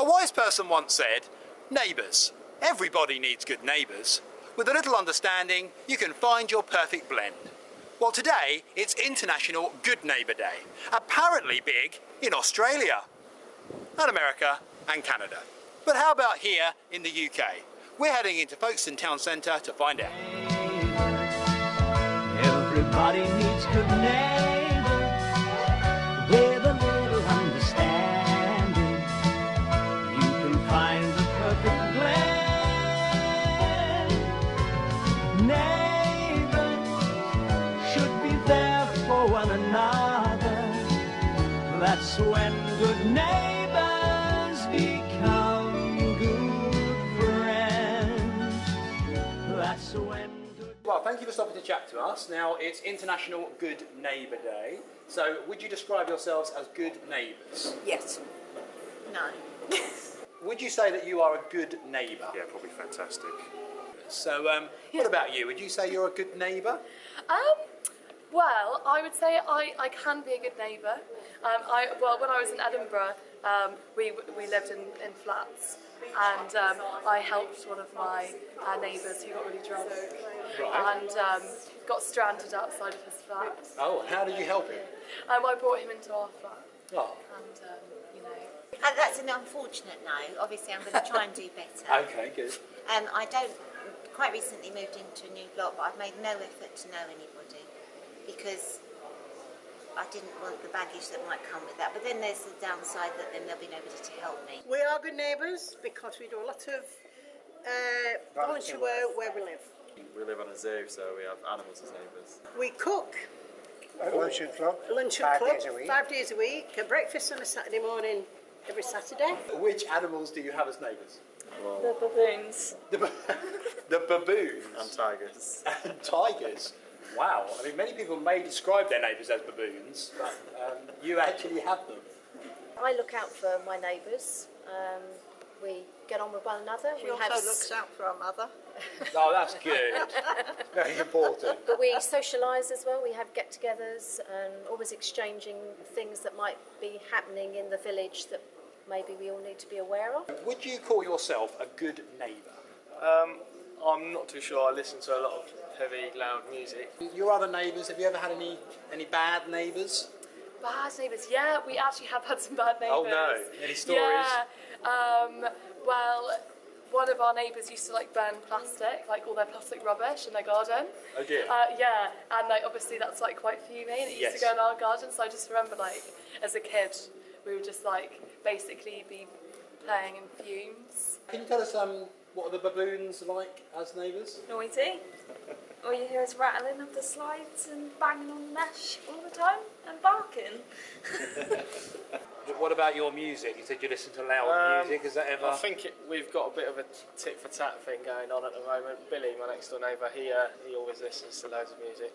A wise person once said, "Neighbours, everybody needs good neighbours. With a little understanding, you can find your perfect blend." Well, today it's International Good Neighbour Day, apparently big in Australia, and America and Canada. But how about here in the UK? We're heading into Folkestone town centre to find out. Everybody needs good neighbours with a little understanding. You can find the perfect blend. Neighbours should be there for one another. That's when good neighbours become good friends. That's when. Well, thank you for stopping to chat to us. Now, it's International Good Neighbour Day. So, would you describe yourselves as good neighbours? Yes. No. Would you say that you are a good neighbour? Yeah, probably fantastic. So, what about you? Would you say you're a good neighbour? Well, I would say I can be a good neighbour. When I was in Edinburgh, we lived in flats, and I helped one of my neighbours who got really drunk and got stranded outside of his flat. Oh, and how did you help him? I brought him into our flat. Oh. And, That's an unfortunate no. Obviously, I'm going to try and do better. Okay, good. I don't. Quite recently moved into a new block, but I've made no effort to know anybody because I didn't want the baggage that might come with that. But then there's the downside that then there'll be nobody to help me. We are good neighbours because we do a lot of volunteer work where we live. We live on a zoo, so we have animals as neighbours. We cook. Luncheon club. 5 days a week. 5 days a week. A breakfast on a Saturday morning every Saturday. Which animals do you have as neighbours? Well, the baboons. The baboons? and tigers. And tigers? Wow. I mean, many people may describe their neighbours as baboons, but you actually have them. I look out for my neighbours. We get on with one another. She also looks out for our mother. Oh, that's good. Very important. But we socialise as well. We have get-togethers and always exchanging things that might be happening in the village that maybe we all need to be aware of. Would you call yourself a good neighbour? I'm not too sure. I listen to a lot of heavy, loud music. Your other neighbours, have you ever had any bad neighbours? Bad neighbours, yeah, we actually have had some bad neighbours. Oh no, any stories? Yeah, well, one of our neighbours used to burn plastic, all their plastic rubbish in their garden. Oh dear. Yeah, and obviously that's quite fuming, and it used to go in our garden, so I just remember as a kid, we would just basically be playing in fumes. Can you tell us what are the baboons like as neighbours? Noisy. All you hear is rattling of the slides and banging on the mesh all the time and barking. What about your music? You said you listen to loud music. Is that ever? I think we've got a bit of a tit for tat thing going on at the moment. Billy, my next door neighbour, he always listens to loads of music,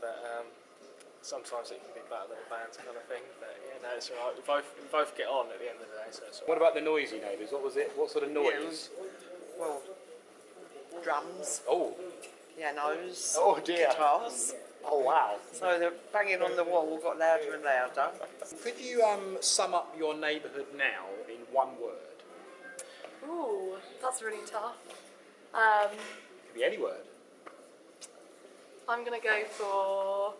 but sometimes it can be about little bands kind of thing. But yeah, no, it's all right. We both get on at the end of the day, so it's all right. What about the noisy neighbours? What was it? What sort of noise? Well, drums. Oh. Pianos. Oh dear. Guitars. Oh wow. So the banging on the wall got louder and louder. Could you sum up your neighbourhood now in one word? Ooh, that's really tough. Could be any word. I'm going to go for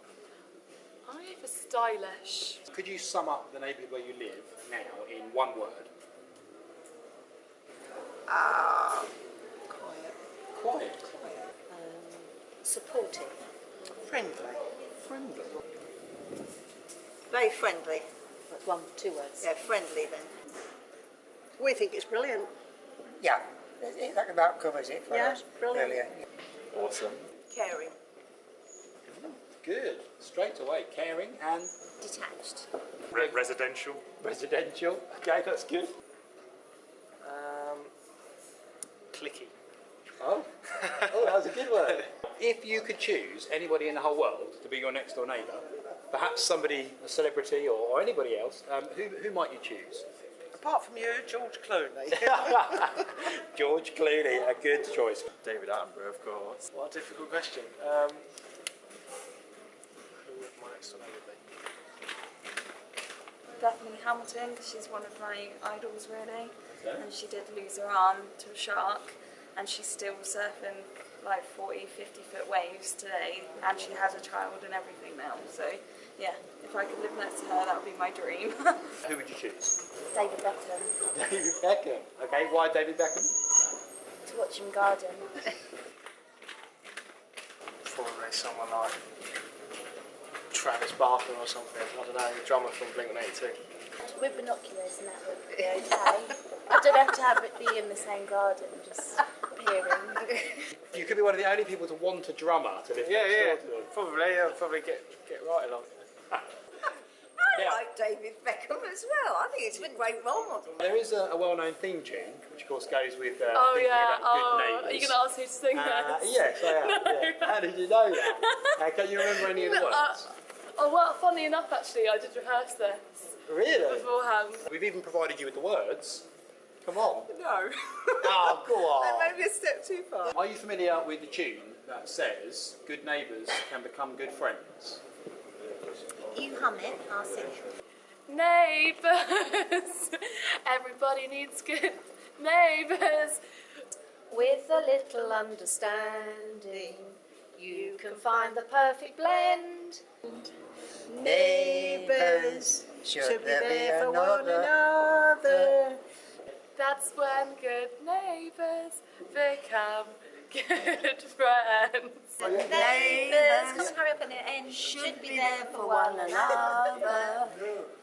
stylish. Could you sum up the neighbourhood where you live now in one word? Quiet. Quiet. Supportive. Friendly. Friendly. Very friendly. Two words. Yeah, friendly then. We think it's brilliant. Yeah, that about covers it for us. Brilliant. Awesome. Caring. Good. Straight away. Caring and Detached. Residential. residential. Okay, that's good. Clicky. Oh, that was a good word. If you could choose anybody in the whole world to be your next door neighbour, perhaps somebody, a celebrity or anybody else, who might you choose? Apart from you, George Clooney. George Clooney, a good choice. David Attenborough, of course. What a difficult question. Who would my next door neighbour be? Bethany Hamilton, because she's one of my idols, really. Okay. And she did lose her arm to a shark, and she's still surfing like 40, 50-foot waves today, and she has a child and everything now. So, yeah, if I could live next to her, that would be my dream. Who would you choose? David Beckham. David Beckham. Okay, why David Beckham? To watch him garden. Probably someone like Travis Barker or something. I don't know, the drummer from Blink-182. With binoculars and that would be okay. I don't have to have it be in the same garden, just peering. You could be one of the only people to want a drummer to live next door to them. Probably. I'll probably get right along. Now, like David Beckham as well. I think he's a great role model. there is a well-known theme tune, which of course goes with Oh thinking yeah. about good Oh, neighbours. are you going to ask me to sing this? Yes, I am. Yeah. How did you know that? Can you remember any of the words? Oh well, funny enough, actually, I did rehearse this Really? beforehand. We've even provided you with the words. Come on. No. Oh, go on. That may be a step too far. Are you familiar with the tune that says good neighbours can become good friends? You hum it, I'll sing it. Neighbours, everybody needs good neighbours. With a little understanding, you can find the perfect blend. Neighbours should be there for one another. That's when good neighbours become good friends. Neighbours, come on, hurry up and end. Should be there for one another.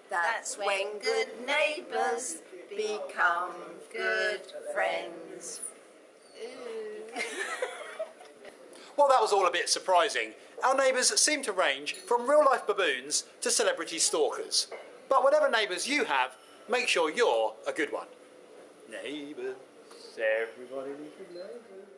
That's when good neighbours become good friends. Well, that was all a bit surprising. Our neighbours seem to range from real-life baboons to celebrity stalkers. But whatever neighbours you have, make sure you're a good one. Neighbours, everybody needs good neighbours.